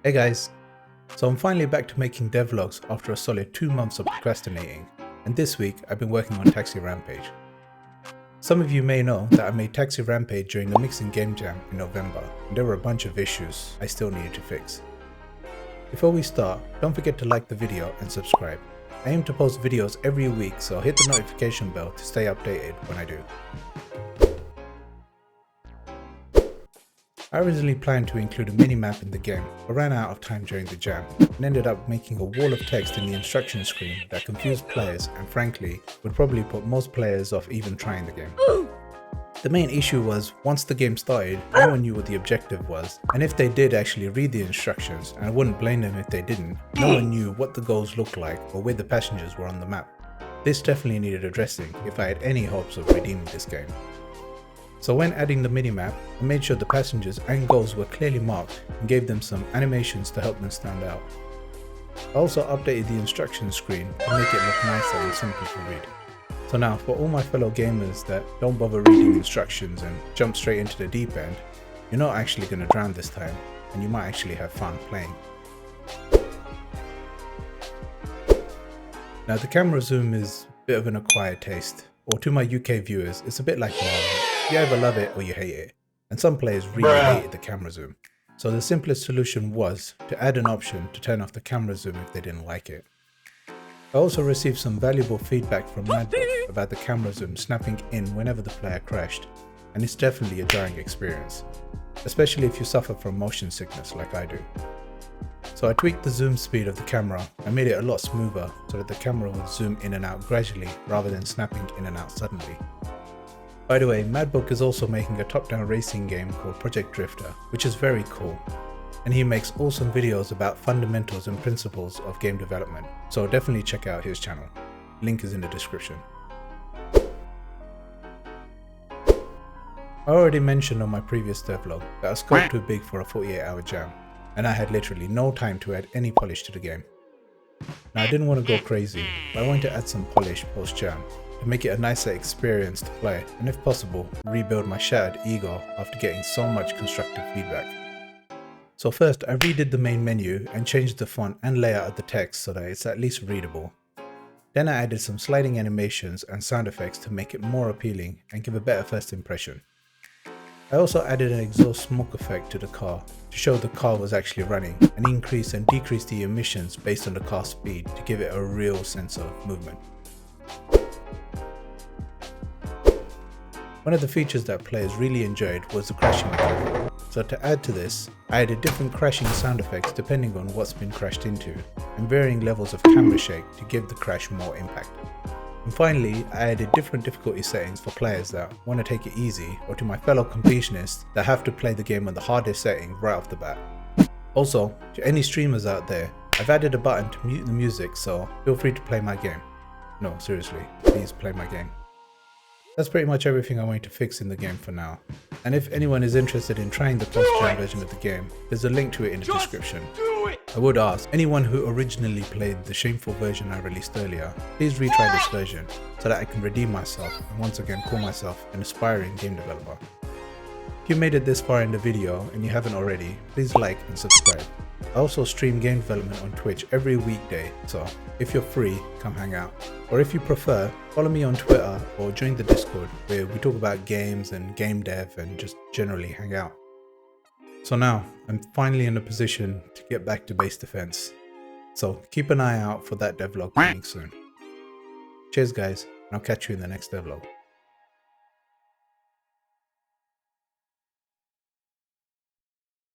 Hey guys, so I'm finally back to making devlogs after a solid 2 months of procrastinating, and this week I've been working on Taxi Rampage. Some of you may know that I made Taxi Rampage during the mixing game jam in November, and there were a bunch of issues I still needed to fix. Before we start, don't forget to like the video and subscribe. I aim to post videos every week, so hit the notification bell to stay updated when I do. I originally planned to include a mini-map in the game, but ran out of time during the jam, and ended up making a wall of text in the instruction screen that confused players and frankly, would probably put most players off even trying the game. The main issue was, once the game started, no one knew what the objective was, and if they did actually read the instructions, and I wouldn't blame them if they didn't, no one knew what the goals looked like or where the passengers were on the map. This definitely needed addressing if I had any hopes of redeeming this game. So when adding the minimap, I made sure the passengers and goals were clearly marked and gave them some animations to help them stand out. I also updated the instruction screen to make it look nicer and simple to read. So now, for all my fellow gamers that don't bother reading instructions and jump straight into the deep end, you're not actually going to drown this time, and you might actually have fun playing. Now the camera zoom is a bit of an acquired taste, or to my UK viewers, it's a bit like Marvel. You either love it or you hate it, and some players really hated the camera zoom. So the simplest solution was to add an option to turn off the camera zoom if they didn't like it. I also received some valuable feedback from Madbook about the camera zoom snapping in whenever the player crashed, and it's definitely a jarring experience, especially if you suffer from motion sickness like I do. So I tweaked the zoom speed of the camera and made it a lot smoother so that the camera would zoom in and out gradually rather than snapping in and out suddenly. By the way, Madbook is also making a top-down racing game called Project Drifter, which is very cool, and he makes awesome videos about fundamentals and principles of game development, so definitely check out his channel. Link is in the description. I already mentioned on my previous devlog that a scope too big for a 48-hour jam, and I had literally no time to add any polish to the game. Now I didn't want to go crazy, but I wanted to add some polish post-jam to make it a nicer experience to play, and if possible, rebuild my shattered ego after getting so much constructive feedback. So first I redid the main menu and changed the font and layout of the text so that it's at least readable. Then I added some sliding animations and sound effects to make it more appealing and give a better first impression. I also added an exhaust smoke effect to the car to show the car was actually running, and increase and decrease the emissions based on the car's speed to give it a real sense of movement. One of the features that players really enjoyed was the crashing mechanic. So to add to this, I added different crashing sound effects depending on what's been crashed into, and varying levels of camera shake to give the crash more impact. And finally, I added different difficulty settings for players that want to take it easy, or to my fellow completionists that have to play the game on the hardest setting right off the bat. Also, to any streamers out there, I've added a button to mute the music, so feel free to play my game. No, seriously, please play my game. That's pretty much everything I wanted to fix in the game for now. And if anyone is interested in trying the post-jam version of the game, there's a link to it in the description. I would ask anyone who originally played the shameful version I released earlier, please retry this version so that I can redeem myself and once again call myself an aspiring game developer. If you made it this far in the video and you haven't already, please like and subscribe. I also stream game development on Twitch every weekday, so if you're free, come hang out. Or if you prefer, follow me on Twitter or join the Discord where we talk about games and game dev and just generally hang out. So now, I'm finally in a position to get back to base defense. So keep an eye out for that devlog coming soon. Cheers guys, and I'll catch you in the next devlog.